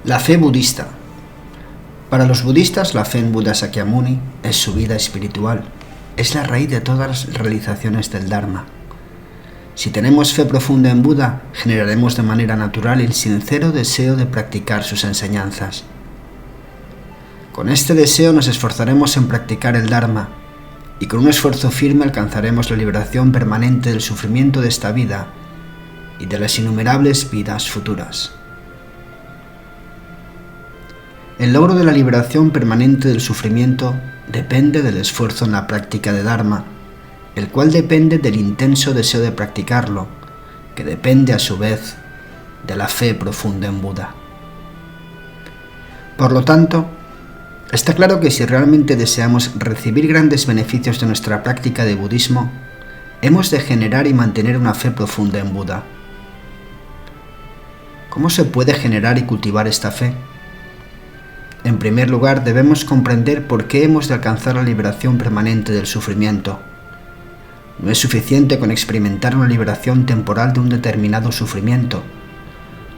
La fe budista. Para los budistas, la fe en Buda Sakyamuni es su vida espiritual, es la raíz de todas las realizaciones del Dharma. Si tenemos fe profunda en Buda, generaremos de manera natural el sincero deseo de practicar sus enseñanzas. Con este deseo nos esforzaremos en practicar el Dharma, y con un esfuerzo firme alcanzaremos la liberación permanente del sufrimiento de esta vida y de las innumerables vidas futuras. El logro de la liberación permanente del sufrimiento depende del esfuerzo en la práctica de Dharma, el cual depende del intenso deseo de practicarlo, que depende a su vez de la fe profunda en Buda. Por lo tanto, está claro que si realmente deseamos recibir grandes beneficios de nuestra práctica de budismo, hemos de generar y mantener una fe profunda en Buda. ¿Cómo se puede generar y cultivar esta fe? En primer lugar, debemos comprender por qué hemos de alcanzar la liberación permanente del sufrimiento. No es suficiente con experimentar una liberación temporal de un determinado sufrimiento.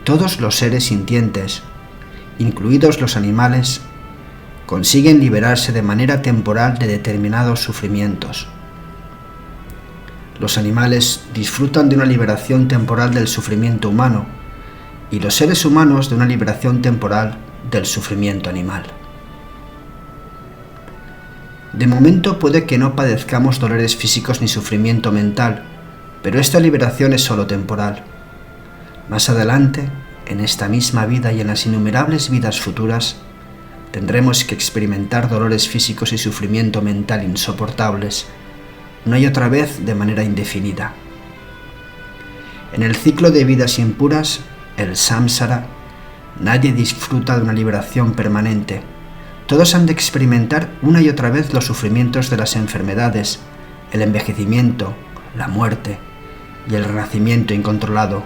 Todos los seres sintientes, incluidos los animales, consiguen liberarse de manera temporal de determinados sufrimientos. Los animales disfrutan de una liberación temporal del sufrimiento humano y los seres humanos de una liberación temporal del sufrimiento animal. De momento puede que no padezcamos dolores físicos ni sufrimiento mental, pero esta liberación es solo temporal. Más adelante, en esta misma vida y en las innumerables vidas futuras, tendremos que experimentar dolores físicos y sufrimiento mental insoportables, una y otra vez de manera indefinida. En el ciclo de vidas impuras, el samsara, nadie disfruta de una liberación permanente. Todos han de experimentar una y otra vez los sufrimientos de las enfermedades, el envejecimiento, la muerte y el renacimiento incontrolado,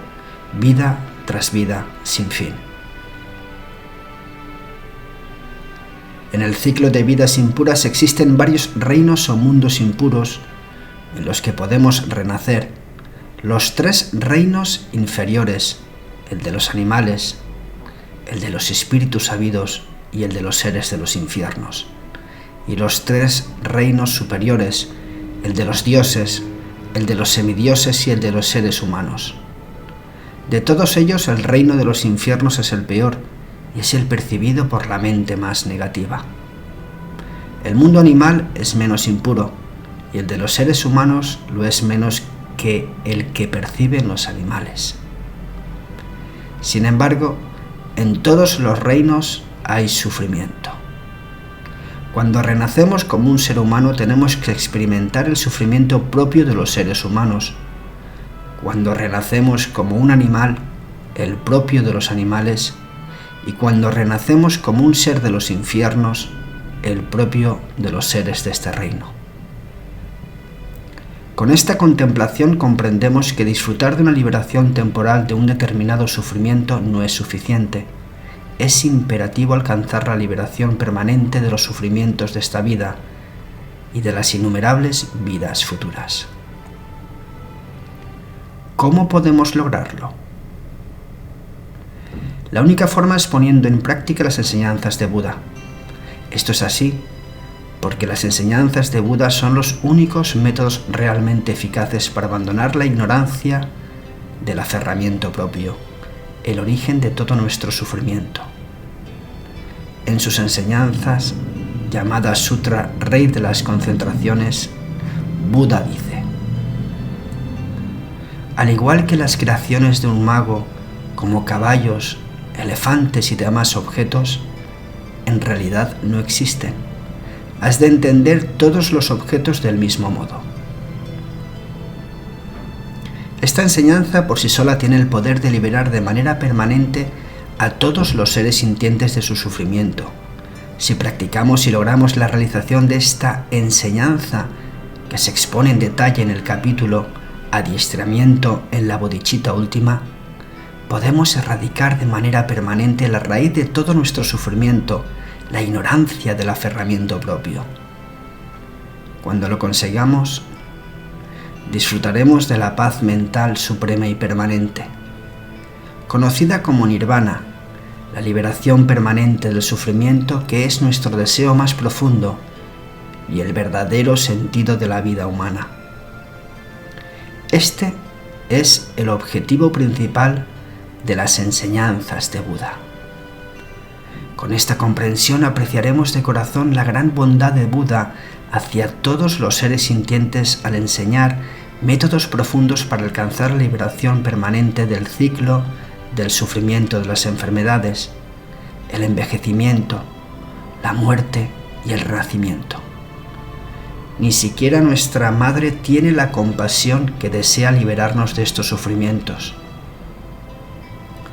vida tras vida sin fin. En el ciclo de vidas impuras existen varios reinos o mundos impuros en los que podemos renacer. Los 3 reinos inferiores, el de los animales, el de los espíritus sabidos y el de los seres de los infiernos, y los 3 reinos superiores, el de los dioses, el de los semidioses y el de los seres humanos. De todos ellos, el reino de los infiernos es el peor y es el percibido por la mente más negativa. El mundo animal es menos impuro y el de los seres humanos lo es menos que el que perciben los animales. Sin embargo, en todos los reinos hay sufrimiento. Cuando renacemos como un ser humano tenemos que experimentar el sufrimiento propio de los seres humanos. Cuando renacemos como un animal, el propio de los animales, y cuando renacemos como un ser de los infiernos, el propio de los seres de este reino. Con esta contemplación comprendemos que disfrutar de una liberación temporal de un determinado sufrimiento no es suficiente. Es imperativo alcanzar la liberación permanente de los sufrimientos de esta vida y de las innumerables vidas futuras. ¿Cómo podemos lograrlo? La única forma es poniendo en práctica las enseñanzas de Buda. Esto es así porque las enseñanzas de Buda son los únicos métodos realmente eficaces para abandonar la ignorancia del aferramiento propio, el origen de todo nuestro sufrimiento. En sus enseñanzas, llamada Sutra Rey de las Concentraciones, Buda dice: al igual que las creaciones de un mago, como caballos, elefantes y demás objetos, en realidad no existen. Has de entender todos los objetos del mismo modo. Esta enseñanza por sí sola tiene el poder de liberar de manera permanente a todos los seres sintientes de su sufrimiento. Si practicamos y logramos la realización de esta enseñanza, que se expone en detalle en el capítulo Adiestramiento en la Bodhicitta Última, podemos erradicar de manera permanente la raíz de todo nuestro sufrimiento, la ignorancia del aferramiento propio. Cuando lo consigamos, disfrutaremos de la paz mental suprema y permanente. Conocida como nirvana, la liberación permanente del sufrimiento, que es nuestro deseo más profundo y el verdadero sentido de la vida humana. Este es el objetivo principal de las enseñanzas de Buda. Con esta comprensión apreciaremos de corazón la gran bondad de Buda hacia todos los seres sintientes al enseñar métodos profundos para alcanzar la liberación permanente del ciclo del sufrimiento de las enfermedades, el envejecimiento, la muerte y el renacimiento. Ni siquiera nuestra Madre tiene la compasión que desea liberarnos de estos sufrimientos.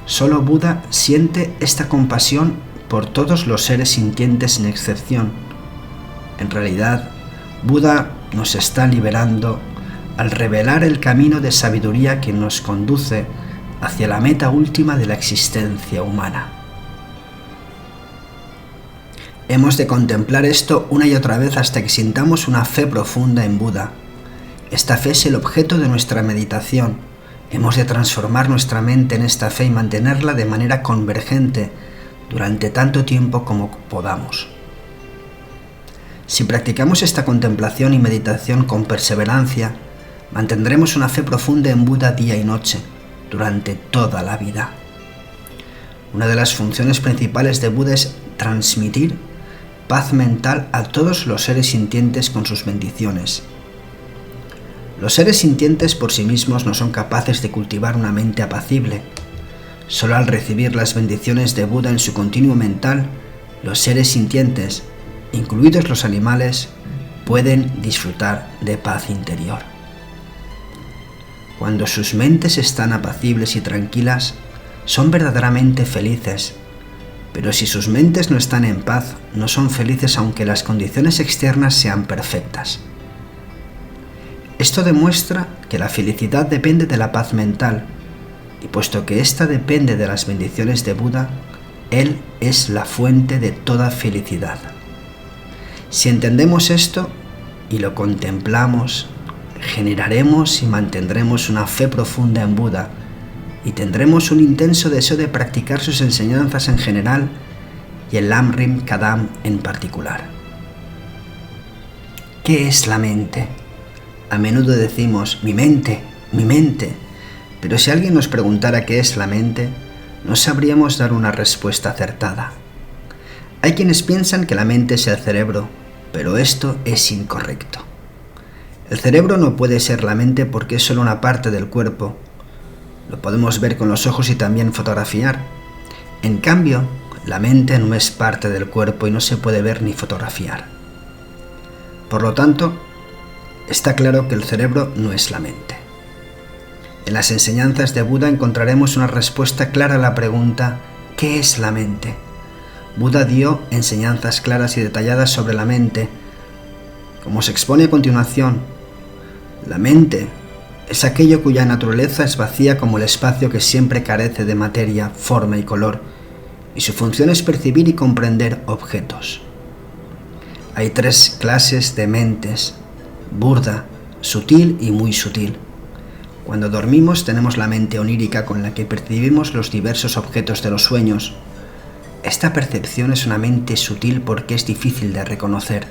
Solo Buda siente esta compasión por todos los seres sintientes sin excepción. En realidad, Buda nos está liberando al revelar el camino de sabiduría que nos conduce hacia la meta última de la existencia humana. Hemos de contemplar esto una y otra vez hasta que sintamos una fe profunda en Buda. Esta fe es el objeto de nuestra meditación. Hemos de transformar nuestra mente en esta fe y mantenerla de manera convergente durante tanto tiempo como podamos. Si practicamos esta contemplación y meditación con perseverancia, mantendremos una fe profunda en Buda día y noche, durante toda la vida. Una de las funciones principales de Buda es transmitir paz mental a todos los seres sintientes con sus bendiciones. Los seres sintientes por sí mismos no son capaces de cultivar una mente apacible. Solo al recibir las bendiciones de Buda en su continuo mental, los seres sintientes, incluidos los animales, pueden disfrutar de paz interior. Cuando sus mentes están apacibles y tranquilas, son verdaderamente felices. Pero si sus mentes no están en paz, no son felices aunque las condiciones externas sean perfectas. Esto demuestra que la felicidad depende de la paz mental, y puesto que ésta depende de las bendiciones de Buda, Él es la fuente de toda felicidad. Si entendemos esto y lo contemplamos, generaremos y mantendremos una fe profunda en Buda y tendremos un intenso deseo de practicar sus enseñanzas en general y el Lamrim Kadam en particular. ¿Qué es la mente? A menudo decimos, mi mente, pero si alguien nos preguntara qué es la mente, no sabríamos dar una respuesta acertada. Hay quienes piensan que la mente es el cerebro, pero esto es incorrecto. El cerebro no puede ser la mente porque es solo una parte del cuerpo. Lo podemos ver con los ojos y también fotografiar. En cambio, la mente no es parte del cuerpo y no se puede ver ni fotografiar. Por lo tanto, está claro que el cerebro no es la mente. En las enseñanzas de Buda encontraremos una respuesta clara a la pregunta ¿qué es la mente? Buda dio enseñanzas claras y detalladas sobre la mente. Como se expone a continuación, la mente es aquello cuya naturaleza es vacía como el espacio que siempre carece de materia, forma y color, y su función es percibir y comprender objetos. Hay 3 clases de mentes: burda, sutil y muy sutil. Cuando dormimos tenemos la mente onírica con la que percibimos los diversos objetos de los sueños. Esta percepción es una mente sutil porque es difícil de reconocer.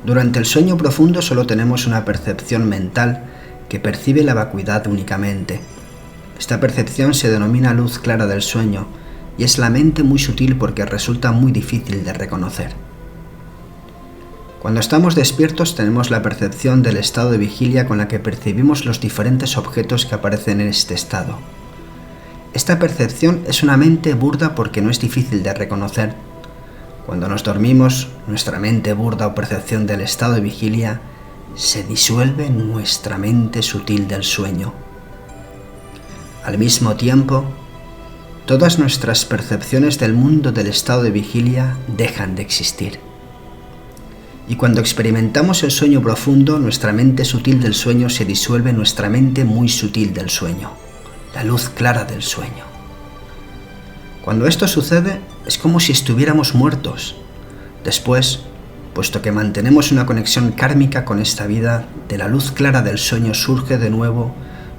Durante el sueño profundo solo tenemos una percepción mental que percibe la vacuidad únicamente. Esta percepción se denomina luz clara del sueño y es la mente muy sutil porque resulta muy difícil de reconocer. Cuando estamos despiertos tenemos la percepción del estado de vigilia con la que percibimos los diferentes objetos que aparecen en este estado. Esta percepción es una mente burda porque no es difícil de reconocer. Cuando nos dormimos, nuestra mente burda o percepción del estado de vigilia se disuelve en nuestra mente sutil del sueño. Al mismo tiempo, todas nuestras percepciones del mundo del estado de vigilia dejan de existir. Y cuando experimentamos el sueño profundo, nuestra mente sutil del sueño se disuelve en nuestra mente muy sutil del sueño, la luz clara del sueño. Cuando esto sucede, es como si estuviéramos muertos. Después, puesto que mantenemos una conexión kármica con esta vida, de la luz clara del sueño surge de nuevo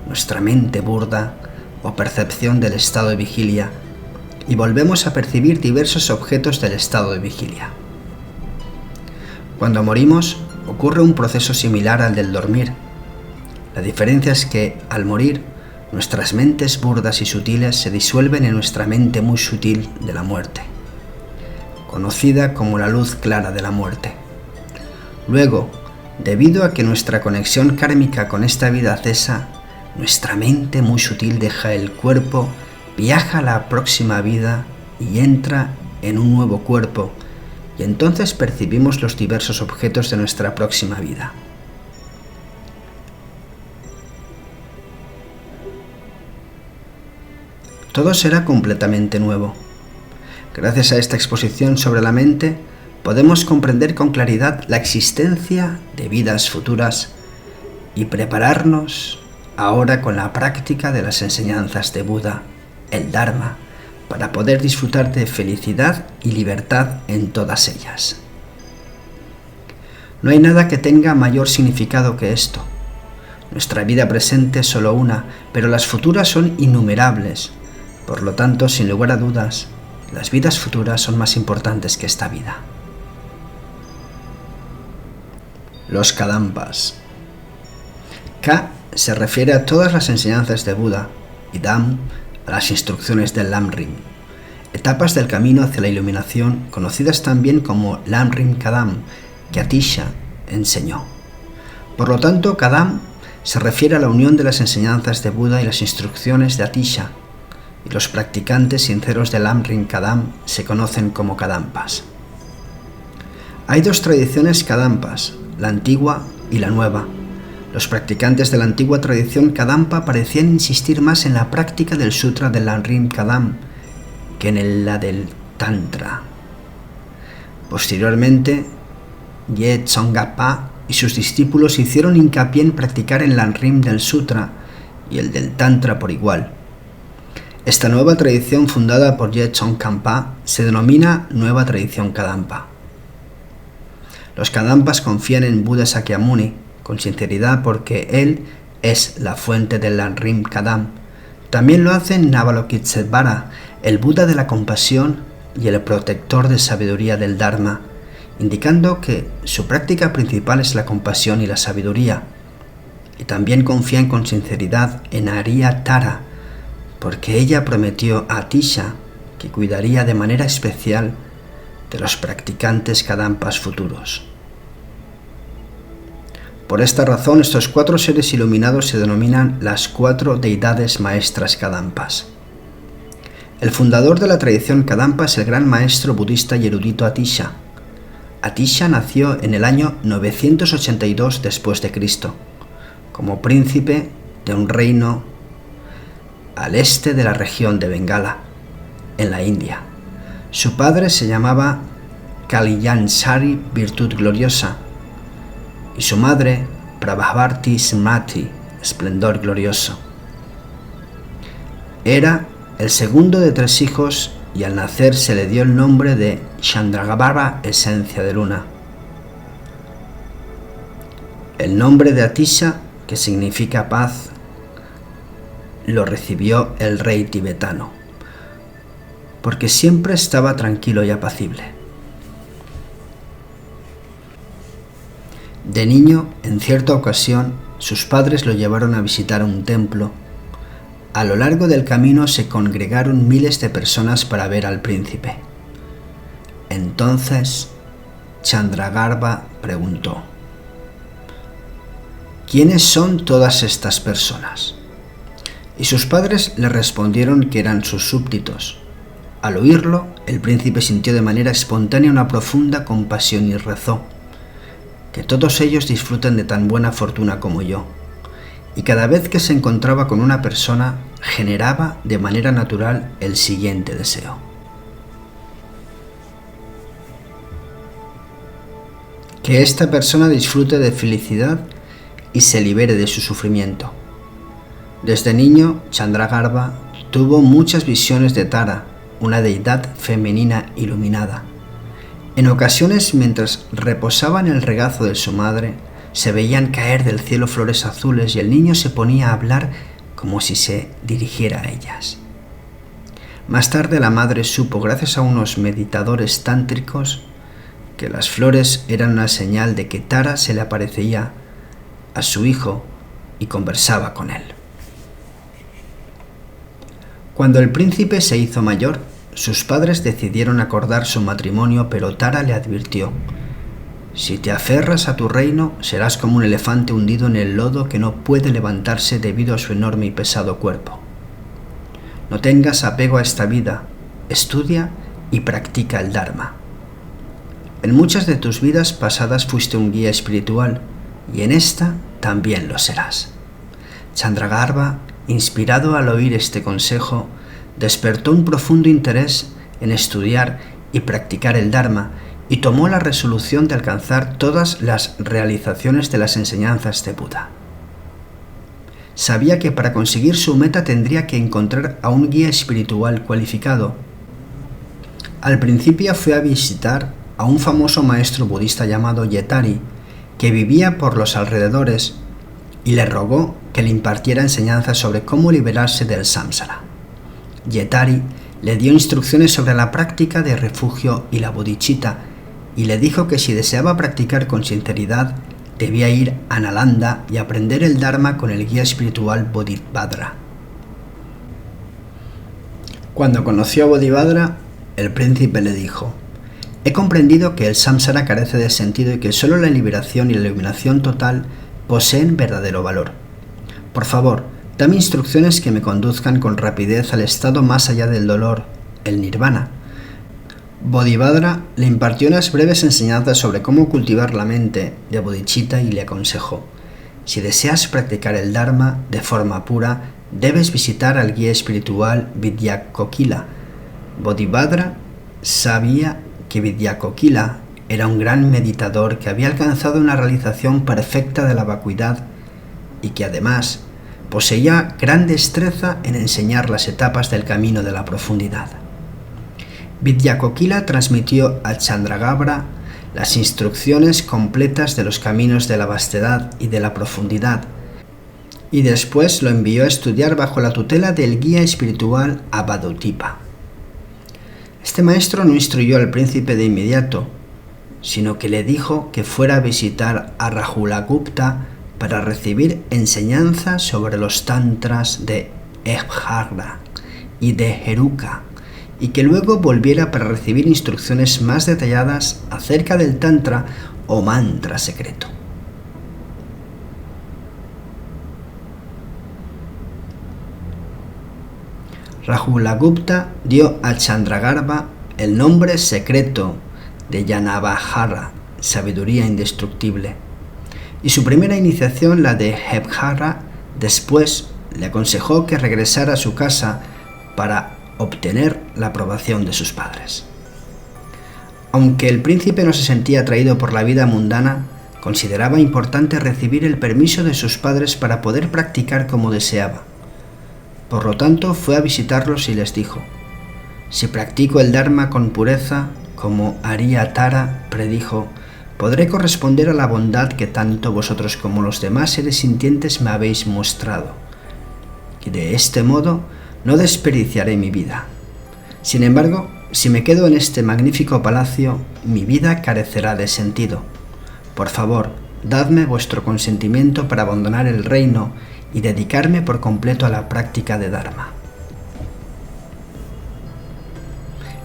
nuestra mente burda o percepción del estado de vigilia, y volvemos a percibir diversos objetos del estado de vigilia. Cuando morimos, ocurre un proceso similar al del dormir. La diferencia es que, al morir, nuestras mentes burdas y sutiles se disuelven en nuestra mente muy sutil de la muerte, conocida como la luz clara de la muerte. Luego, debido a que nuestra conexión kármica con esta vida cesa, nuestra mente muy sutil deja el cuerpo, viaja a la próxima vida y entra en un nuevo cuerpo, y entonces percibimos los diversos objetos de nuestra próxima vida. Todo será completamente nuevo. Gracias a esta exposición sobre la mente, podemos comprender con claridad la existencia de vidas futuras y prepararnos ahora con la práctica de las enseñanzas de Buda, el Dharma, para poder disfrutar de felicidad y libertad en todas ellas. No hay nada que tenga mayor significado que esto. Nuestra vida presente es solo una, pero las futuras son innumerables. Por lo tanto, sin lugar a dudas, las vidas futuras son más importantes que esta vida. Los Kadampas. Ka se refiere a todas las enseñanzas de Buda y Dham a las instrucciones del Lamrim, etapas del camino hacia la iluminación conocidas también como Lamrim Kadam, que Atisha enseñó. Por lo tanto, Kadam se refiere a la unión de las enseñanzas de Buda y las instrucciones de Atisha, y los practicantes sinceros del Lamrim Kadam se conocen como Kadampas. Hay dos tradiciones Kadampas, la antigua y la nueva. Los practicantes de la antigua tradición Kadampa parecían insistir más en la práctica del Sutra del Lamrim Kadam que en la del Tantra. Posteriormente, Ye Tsongkhapa y sus discípulos hicieron hincapié en practicar el Lamrim del Sutra y el del Tantra por igual. Esta nueva tradición fundada por Ye Tsongkhapa se denomina Nueva Tradición Kadampa. Los Kadampas confían en Buda Sakyamuni con sinceridad porque él es la fuente del Lamrim Kadam. También lo hacen Avalokiteshvara, el Buda de la compasión y el protector de sabiduría del Dharma, indicando que su práctica principal es la compasión y la sabiduría. Y también confían con sinceridad en Arya Tara, porque ella prometió a Atisha que cuidaría de manera especial de los practicantes Kadampas futuros. Por esta razón, estos cuatro seres iluminados se denominan las cuatro deidades maestras Kadampas. El fundador de la tradición Kadampa es el gran maestro budista y erudito Atisha. Atisha nació en el año 982 después de Cristo, como príncipe de un reino al este de la región de Bengala, en la India. Su padre se llamaba Kalyansari, virtud gloriosa, y su madre Prabhavarti Smriti, esplendor glorioso. Era el segundo de 3 hijos y al nacer se le dio el nombre de Chandragarbha, esencia de luna. El nombre de Atisha, que significa paz, lo recibió el rey tibetano, porque siempre estaba tranquilo y apacible. De niño, en cierta ocasión, sus padres lo llevaron a visitar un templo. A lo largo del camino se congregaron miles de personas para ver al príncipe. Entonces, Chandragarbha preguntó: ¿quiénes son todas estas personas? Y sus padres le respondieron que eran sus súbditos. Al oírlo, el príncipe sintió de manera espontánea una profunda compasión y rezó: que todos ellos disfruten de tan buena fortuna como yo. Y cada vez que se encontraba con una persona, generaba de manera natural el siguiente deseo: que esta persona disfrute de felicidad y se libere de su sufrimiento. Desde niño, Chandragarbha tuvo muchas visiones de Tara, una deidad femenina iluminada. En ocasiones, mientras reposaba en el regazo de su madre, se veían caer del cielo flores azules y el niño se ponía a hablar como si se dirigiera a ellas. Más tarde la madre supo, gracias a unos meditadores tántricos, que las flores eran una señal de que Tara se le aparecía a su hijo y conversaba con él. Cuando el príncipe se hizo mayor, sus padres decidieron acordar su matrimonio, pero Tara le advirtió: si te aferras a tu reino, serás como un elefante hundido en el lodo que no puede levantarse debido a su enorme y pesado cuerpo. No tengas apego a esta vida, estudia y practica el Dharma. En muchas de tus vidas pasadas fuiste un guía espiritual, y en esta también lo serás. Chandragarbha, inspirado al oír este consejo, despertó un profundo interés en estudiar y practicar el Dharma y tomó la resolución de alcanzar todas las realizaciones de las enseñanzas de Buda. Sabía que para conseguir su meta tendría que encontrar a un guía espiritual cualificado. Al principio fue a visitar a un famoso maestro budista llamado Yetari, que vivía por los alrededores, y le rogó que le impartiera enseñanzas sobre cómo liberarse del samsara. Yetari le dio instrucciones sobre la práctica de refugio y la bodhicitta, y le dijo que si deseaba practicar con sinceridad, debía ir a Nalanda y aprender el Dharma con el guía espiritual Bodhibhadra. Cuando conoció a Bodhibhadra, el príncipe le dijo: he comprendido que el samsara carece de sentido y que solo la liberación y la iluminación total poseen verdadero valor. Por favor, dame instrucciones que me conduzcan con rapidez al estado más allá del dolor, el nirvana. Bodhibhadra le impartió unas breves enseñanzas sobre cómo cultivar la mente de bodhicitta y le aconsejó: si deseas practicar el Dharma de forma pura, debes visitar al guía espiritual Vidyakokila. Bodhibhadra sabía que Vidyakokila era un gran meditador que había alcanzado una realización perfecta de la vacuidad y que además poseía gran destreza en enseñar las etapas del camino de la profundidad. Vidyakokila transmitió a Chandragarbha las instrucciones completas de los caminos de la vastedad y de la profundidad, y después lo envió a estudiar bajo la tutela del guía espiritual Avadutipa. Este maestro no instruyó al príncipe de inmediato, sino que le dijo que fuera a visitar a Rahulagupta para recibir enseñanza sobre los tantras de Ebhara y de Heruka, y que luego volviera para recibir instrucciones más detalladas acerca del tantra o mantra secreto. Rahulagupta dio a Chandragarbha el nombre secreto de Yanavahara, sabiduría indestructible, y su primera iniciación, la de Hebhara. Después le aconsejó que regresara a su casa para obtener la aprobación de sus padres. Aunque el príncipe no se sentía atraído por la vida mundana, consideraba importante recibir el permiso de sus padres para poder practicar como deseaba. Por lo tanto, fue a visitarlos y les dijo: si practico el Dharma con pureza, como haría Tara, predijo, podré corresponder a la bondad que tanto vosotros como los demás seres sintientes me habéis mostrado. Y de este modo no desperdiciaré mi vida. Sin embargo, si me quedo en este magnífico palacio, mi vida carecerá de sentido. Por favor, dadme vuestro consentimiento para abandonar el reino y dedicarme por completo a la práctica de Dharma.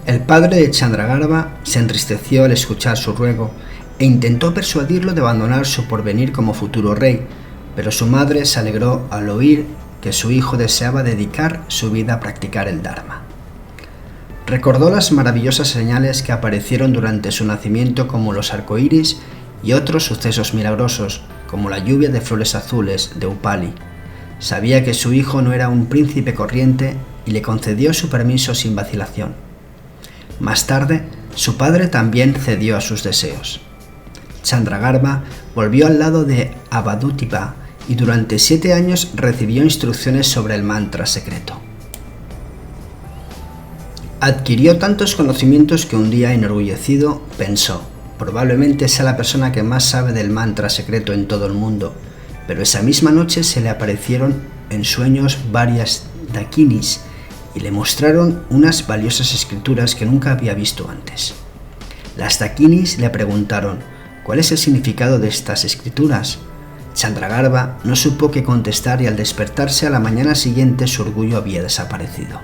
El padre de Chandragarbha se entristeció al escuchar su ruego e intentó persuadirlo de abandonar su porvenir como futuro rey, pero su madre se alegró al oír que su hijo deseaba dedicar su vida a practicar el Dharma. Recordó las maravillosas señales que aparecieron durante su nacimiento, como los arcoíris y otros sucesos milagrosos, como la lluvia de flores azules de Upali. Sabía que su hijo no era un príncipe corriente y le concedió su permiso sin vacilación. Más tarde, su padre también cedió a sus deseos. Chandragarbha volvió al lado de Avadutipa y durante 7 años recibió instrucciones sobre el mantra secreto. Adquirió tantos conocimientos que un día, enorgullecido, pensó: probablemente sea la persona que más sabe del mantra secreto en todo el mundo, pero esa misma noche se le aparecieron en sueños varias dakinis y le mostraron unas valiosas escrituras que nunca había visto antes. Las Dakinis le preguntaron cuál es el significado de estas escrituras. Chandragarbha no supo qué contestar y al despertarse a la mañana siguiente su orgullo había desaparecido.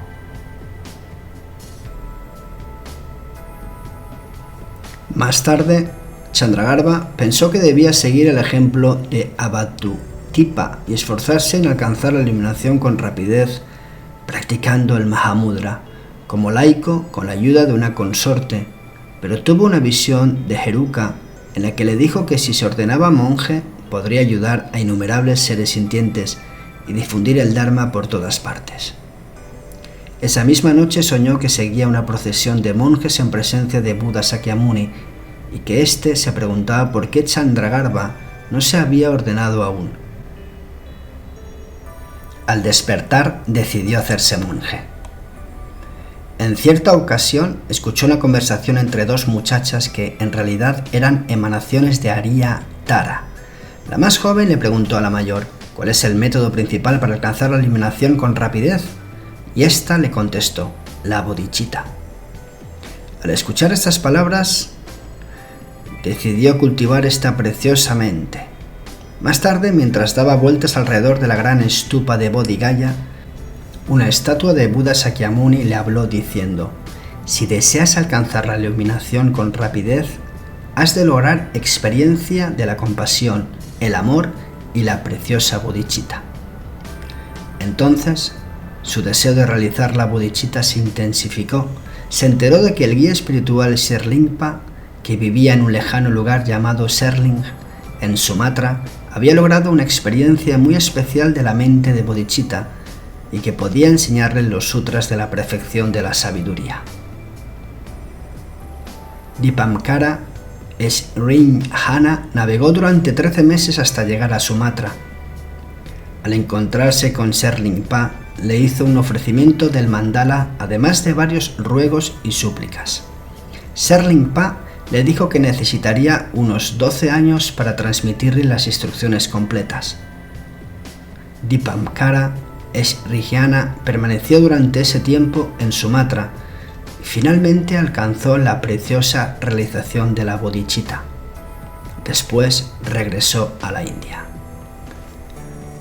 Más tarde, Chandragarbha pensó que debía seguir el ejemplo de Avatutipa y esforzarse en alcanzar la iluminación con rapidez, practicando el Mahamudra, como laico con la ayuda de una consorte, pero tuvo una visión de Heruka en la que le dijo que si se ordenaba monje podría ayudar a innumerables seres sintientes y difundir el Dharma por todas partes. Esa misma noche soñó que seguía una procesión de monjes en presencia de Buda Sakyamuni y que éste se preguntaba por qué Chandragarbha no se había ordenado aún. Al despertar decidió hacerse monje. En cierta ocasión escuchó una conversación entre dos muchachas que en realidad eran emanaciones de Arya Tara. La más joven le preguntó a la mayor cuál es el método principal para alcanzar la iluminación con rapidez, y ésta le contestó: la bodhicitta. Al escuchar estas palabras, decidió cultivar esta preciosa mente. Más tarde, mientras daba vueltas alrededor de la gran estupa de Bodhi Gaya, una estatua de Buda Sakyamuni le habló diciendo: si deseas alcanzar la iluminación con rapidez, has de lograr experiencia de la compasión, el amor y la preciosa bodhicitta. Entonces, su deseo de realizar la bodhicitta se intensificó. Se enteró de que el guía espiritual Sherlingpa, que vivía en un lejano lugar llamado Serling, en Sumatra, había logrado una experiencia muy especial de la mente de bodhicitta y que podía enseñarle los sutras de la perfección de la sabiduría. Dipamkara Srinjana navegó durante 13 meses hasta llegar a Sumatra. Al encontrarse con Sherlingpa, le hizo un ofrecimiento del mandala, además de varios ruegos y súplicas. Sherlingpa le dijo que necesitaría unos 12 años para transmitirle las instrucciones completas. Dipamkara Srinjana permaneció durante ese tiempo en Sumatra y finalmente alcanzó la preciosa realización de la bodhicitta. Después regresó a la India.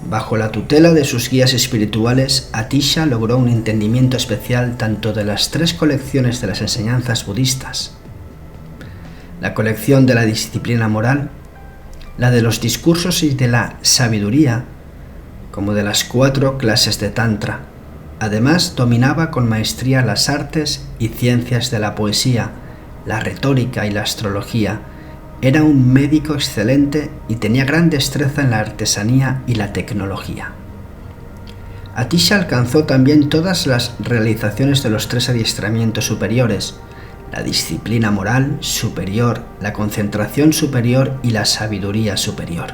Bajo la tutela de sus guías espirituales, Atisha logró un entendimiento especial tanto de las 3 colecciones de las enseñanzas budistas: la colección de la disciplina moral, la de los discursos y de la sabiduría, como de las 4 clases de Tantra. Además, dominaba con maestría las artes y ciencias de la poesía, la retórica y la astrología. Era un médico excelente y tenía gran destreza en la artesanía y la tecnología. Atisha alcanzó también todas las realizaciones de los 3 adiestramientos superiores: la disciplina moral superior, la concentración superior y la sabiduría superior.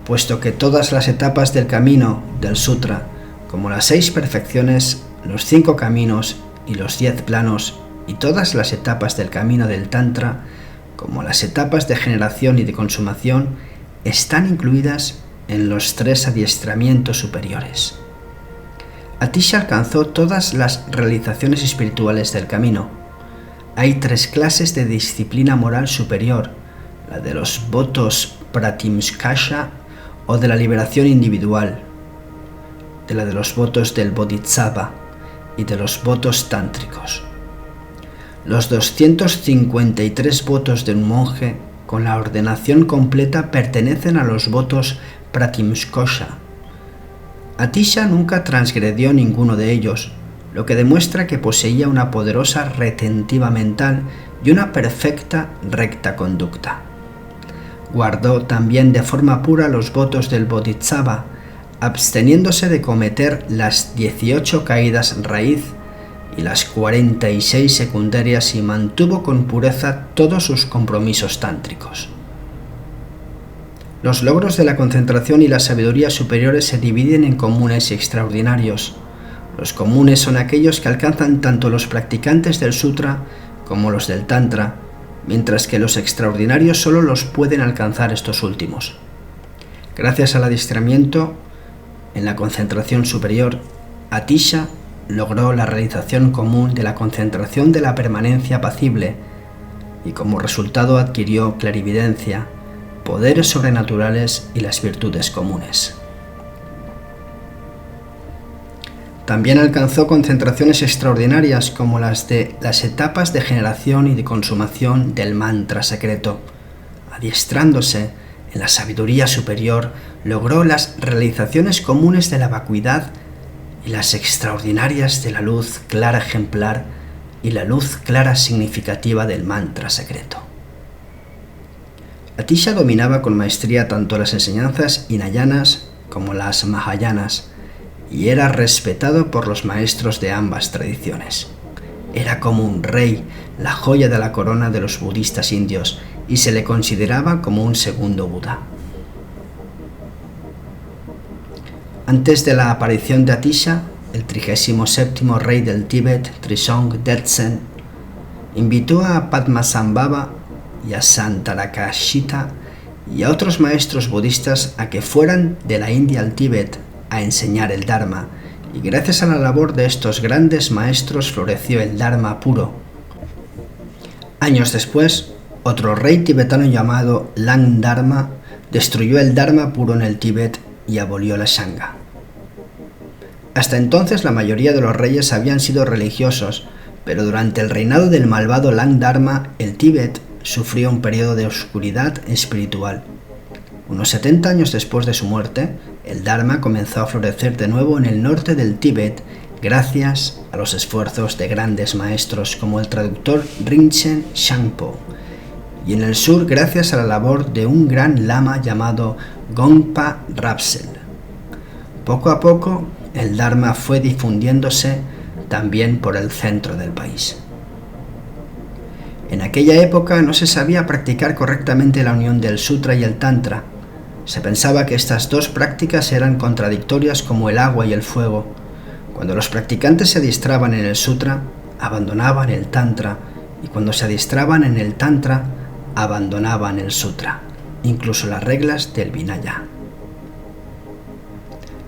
Puesto que todas las etapas del camino del sutra, como las 6 perfecciones, los 5 caminos y los 10 planos, y todas las etapas del camino del tantra, como las etapas de generación y de consumación, están incluidas en los 3 adiestramientos superiores. Atisha alcanzó todas las realizaciones espirituales del camino. Hay 3 clases de disciplina moral superior: la de los votos pratimskasha o de la liberación individual, de la de los votos del bodhisattva y de los votos tántricos. Los 253 votos de un monje con la ordenación completa pertenecen a los votos pratimskasha. Atisha nunca transgredió ninguno de ellos, lo que demuestra que poseía una poderosa retentiva mental y una perfecta recta conducta. Guardó también de forma pura los votos del bodhisattva, absteniéndose de cometer las 18 caídas raíz y las 46 secundarias, y mantuvo con pureza todos sus compromisos tántricos. Los logros de la concentración y la sabiduría superiores se dividen en comunes y extraordinarios. Los comunes son aquellos que alcanzan tanto los practicantes del sutra como los del tantra, mientras que los extraordinarios solo los pueden alcanzar estos últimos. Gracias al adiestramiento en la concentración superior, Atisha logró la realización común de la concentración de la permanencia apacible y como resultado adquirió clarividencia, poderes sobrenaturales y las virtudes comunes. También alcanzó concentraciones extraordinarias como las de las etapas de generación y de consumación del mantra secreto. Adiestrándose en la sabiduría superior, logró las realizaciones comunes de la vacuidad y las extraordinarias de la luz clara ejemplar y la luz clara significativa del mantra secreto. Atisha dominaba con maestría tanto las enseñanzas hinayanas como las mahayanas y era respetado por los maestros de ambas tradiciones. Era como un rey, la joya de la corona de los budistas indios, y se le consideraba como un segundo Buda. Antes de la aparición de Atisha, el 37º rey del Tíbet, Trisong Detsen, invitó a Padmasambhava y a Santarakshita y a otros maestros budistas a que fueran de la India al Tíbet a enseñar el Dharma, y gracias a la labor de estos grandes maestros floreció el Dharma puro. Años después, otro rey tibetano llamado Langdharma destruyó el Dharma puro en el Tíbet y abolió la Sangha. Hasta entonces la mayoría de los reyes habían sido religiosos, pero durante el reinado del malvado Langdharma, el Tíbet sufrió un periodo de oscuridad espiritual. Unos 70 años después de su muerte, el Dharma comenzó a florecer de nuevo en el norte del Tíbet gracias a los esfuerzos de grandes maestros como el traductor Rinchen Shangpo, y en el sur gracias a la labor de un gran lama llamado Gongpa Rapsel. Poco a poco, el Dharma fue difundiéndose también por el centro del país. En aquella época no se sabía practicar correctamente la unión del Sutra y el Tantra. Se pensaba que estas dos prácticas eran contradictorias como el agua y el fuego. Cuando los practicantes se adiestraban en el Sutra, abandonaban el Tantra, y cuando se adiestraban en el Tantra, abandonaban el Sutra, incluso las reglas del Vinaya.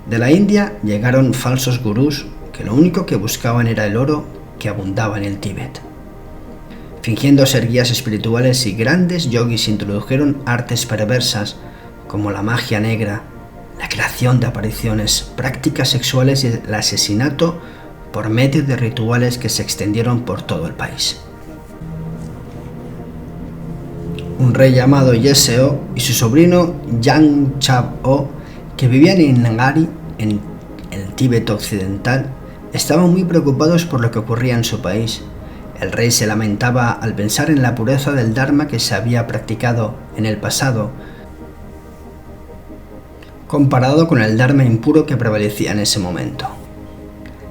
De la India llegaron falsos gurús que lo único que buscaban era el oro que abundaba en el Tíbet. Fingiendo ser guías espirituales y grandes yogis introdujeron artes perversas como la magia negra, la creación de apariciones, prácticas sexuales y el asesinato por medio de rituales que se extendieron por todo el país. Un rey llamado Yeseo y su sobrino Yang Chab-o, que vivían en Nagari, en el Tíbet occidental, estaban muy preocupados por lo que ocurría en su país. El rey se lamentaba al pensar en la pureza del Dharma que se había practicado en el pasado, comparado con el Dharma impuro que prevalecía en ese momento.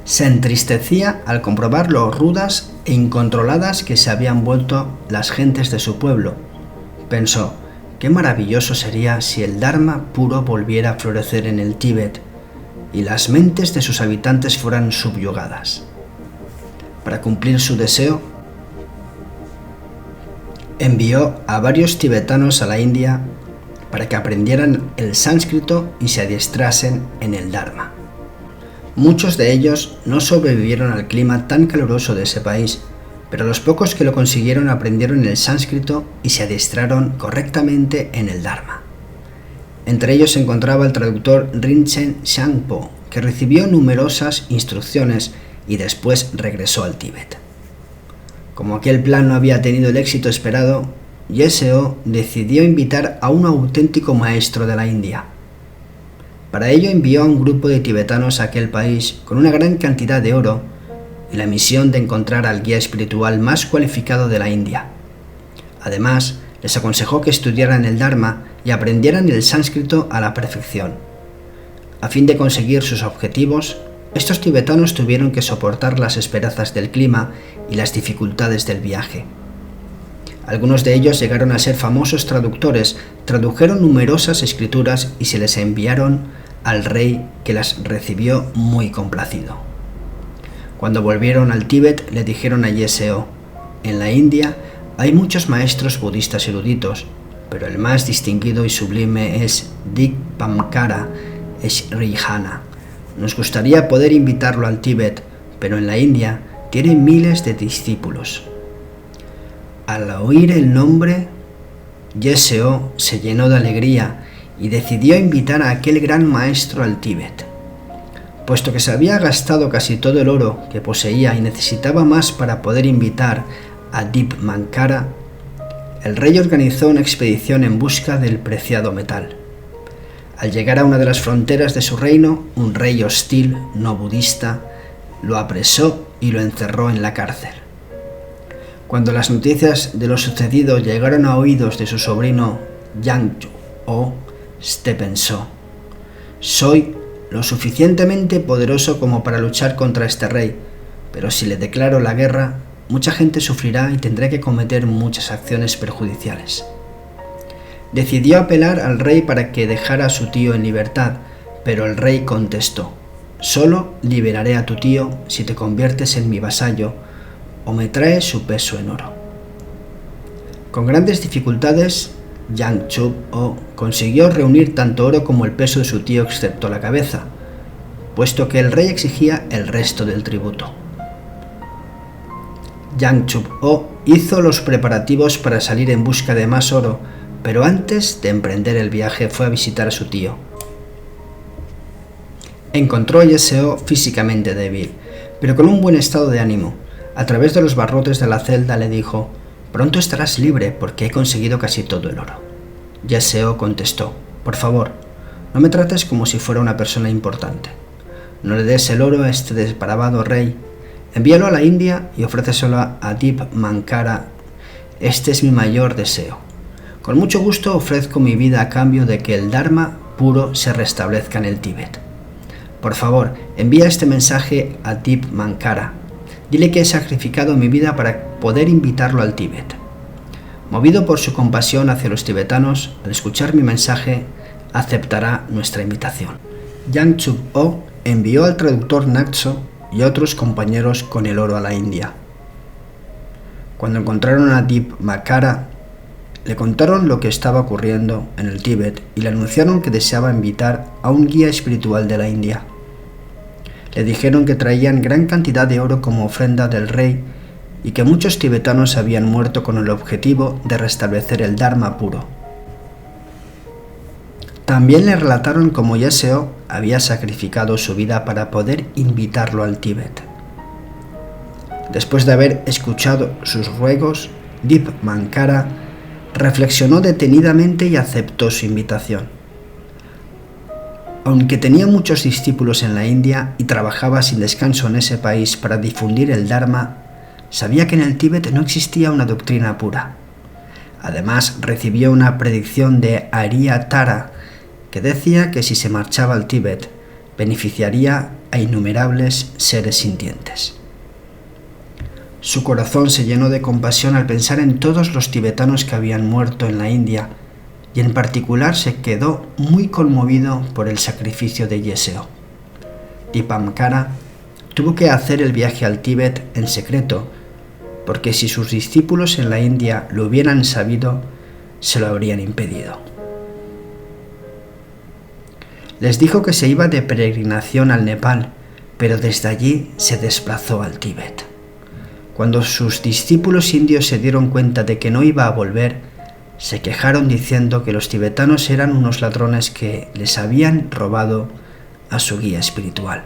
Se entristecía al comprobar lo rudas e incontroladas que se habían vuelto las gentes de su pueblo. Pensó, qué maravilloso sería si el Dharma puro volviera a florecer en el Tíbet y las mentes de sus habitantes fueran subyugadas. Para cumplir su deseo, envió a varios tibetanos a la India para que aprendieran el sánscrito y se adiestrasen en el Dharma. Muchos de ellos no sobrevivieron al clima tan caluroso de ese país, pero los pocos que lo consiguieron aprendieron el sánscrito y se adiestraron correctamente en el Dharma. Entre ellos se encontraba el traductor Rinchen Shangpo, que recibió numerosas instrucciones y después regresó al Tíbet. Como aquel plan no había tenido el éxito esperado, Yeseo decidió invitar a un auténtico maestro de la India. Para ello envió a un grupo de tibetanos a aquel país con una gran cantidad de oro y la misión de encontrar al guía espiritual más cualificado de la India. Además, les aconsejó que estudiaran el Dharma y aprendieran el sánscrito a la perfección. A fin de conseguir sus objetivos, estos tibetanos tuvieron que soportar las asperezas del clima y las dificultades del viaje. Algunos de ellos llegaron a ser famosos traductores, tradujeron numerosas escrituras y se les enviaron al rey, que las recibió muy complacido. Cuando volvieron al Tíbet le dijeron a Yeseo, en la India hay muchos maestros budistas eruditos, pero el más distinguido y sublime es Digbamkara Srihana. Nos gustaría poder invitarlo al Tíbet, pero en la India tiene miles de discípulos. Al oír el nombre, Yeseo se llenó de alegría y decidió invitar a aquel gran maestro al Tíbet. Puesto que se había gastado casi todo el oro que poseía y necesitaba más para poder invitar a Dipmankara, el rey organizó una expedición en busca del preciado metal. Al llegar a una de las fronteras de su reino, un rey hostil, no budista, lo apresó y lo encerró en la cárcel. Cuando las noticias de lo sucedido llegaron a oídos de su sobrino Yangchup-o, este pensó: soy lo suficientemente poderoso como para luchar contra este rey, pero si le declaro la guerra, mucha gente sufrirá y tendré que cometer muchas acciones perjudiciales. Decidió apelar al rey para que dejara a su tío en libertad, pero el rey contestó: solo liberaré a tu tío si te conviertes en mi vasallo o me traes su peso en oro. Con grandes dificultades, Yangchup-o consiguió reunir tanto oro como el peso de su tío excepto la cabeza, puesto que el rey exigía el resto del tributo. Yangchup-o hizo los preparativos para salir en busca de más oro, pero antes de emprender el viaje fue a visitar a su tío. Encontró a Yeseo físicamente débil, pero con un buen estado de ánimo. A través de los barrotes de la celda le dijo: pronto estarás libre porque he conseguido casi todo el oro. Yeseo contestó: por favor, no me trates como si fuera una persona importante. No le des el oro a este depravado rey. Envíalo a la India y ofréceselo a Dipmankara. Este es mi mayor deseo. Con mucho gusto ofrezco mi vida a cambio de que el Dharma puro se restablezca en el Tíbet. Por favor, envía este mensaje a Dipmankara. Dile que he sacrificado mi vida para poder invitarlo al Tíbet. Movido por su compasión hacia los tibetanos, al escuchar mi mensaje, aceptará nuestra invitación. Yangchup-o envió al traductor Naxo y otros compañeros con el oro a la India. Cuando encontraron a Dipmankara, le contaron lo que estaba ocurriendo en el Tíbet y le anunciaron que deseaba invitar a un guía espiritual de la India. Le dijeron que traían gran cantidad de oro como ofrenda del rey y que muchos tibetanos habían muerto con el objetivo de restablecer el Dharma puro. También le relataron cómo Yeseo había sacrificado su vida para poder invitarlo al Tíbet. Después de haber escuchado sus ruegos, Dipmankara reflexionó detenidamente y aceptó su invitación. Aunque tenía muchos discípulos en la India y trabajaba sin descanso en ese país para difundir el Dharma, sabía que en el Tíbet no existía una doctrina pura. Además, recibió una predicción de Aryatara que decía que si se marchaba al Tíbet, beneficiaría a innumerables seres sintientes. Su corazón se llenó de compasión al pensar en todos los tibetanos que habían muerto en la India, y en particular se quedó muy conmovido por el sacrificio de Yeseo. Dipmankara tuvo que hacer el viaje al Tíbet en secreto, porque si sus discípulos en la India lo hubieran sabido, se lo habrían impedido. Les dijo que se iba de peregrinación al Nepal, pero desde allí se desplazó al Tíbet. Cuando sus discípulos indios se dieron cuenta de que no iba a volver, se quejaron diciendo que los tibetanos eran unos ladrones que les habían robado a su guía espiritual.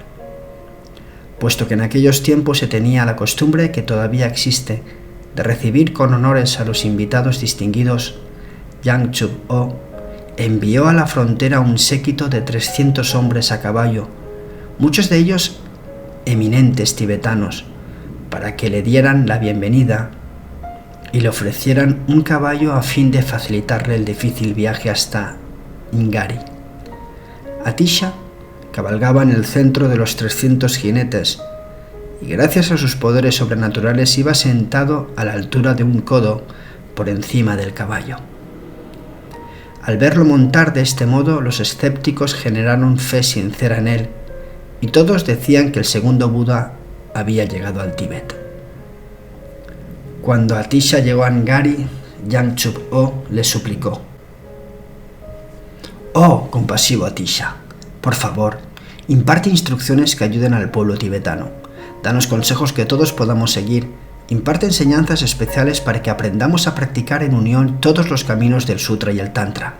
Puesto que en aquellos tiempos se tenía la costumbre, que todavía existe, de recibir con honores a los invitados distinguidos, Yangchup-o envió a la frontera un séquito de 300 hombres a caballo, muchos de ellos eminentes tibetanos, para que le dieran la bienvenida y le ofrecieran un caballo a fin de facilitarle el difícil viaje hasta Ngari. Atisha cabalgaba en el centro de los 300 jinetes y gracias a sus poderes sobrenaturales iba sentado a la altura de un codo por encima del caballo. Al verlo montar de este modo, los escépticos generaron fe sincera en él y todos decían que el segundo Buda había llegado al Tíbet. Cuando Atisha llegó a Ngari, Yangchup-o le suplicó: «Oh, compasivo Atisha, por favor, imparte instrucciones que ayuden al pueblo tibetano. Danos consejos que todos podamos seguir. Imparte enseñanzas especiales para que aprendamos a practicar en unión todos los caminos del Sutra y el Tantra.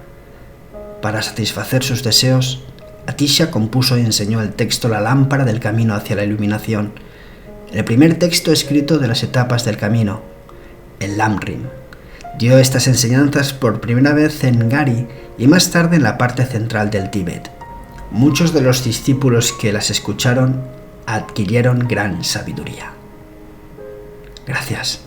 Para satisfacer sus deseos, Atisha compuso y enseñó el texto La lámpara del camino hacia la iluminación, el primer texto escrito de las etapas del camino, el Lamrim. Dio estas enseñanzas por primera vez en Gari y más tarde en la parte central del Tíbet. Muchos de los discípulos que las escucharon adquirieron gran sabiduría. Gracias.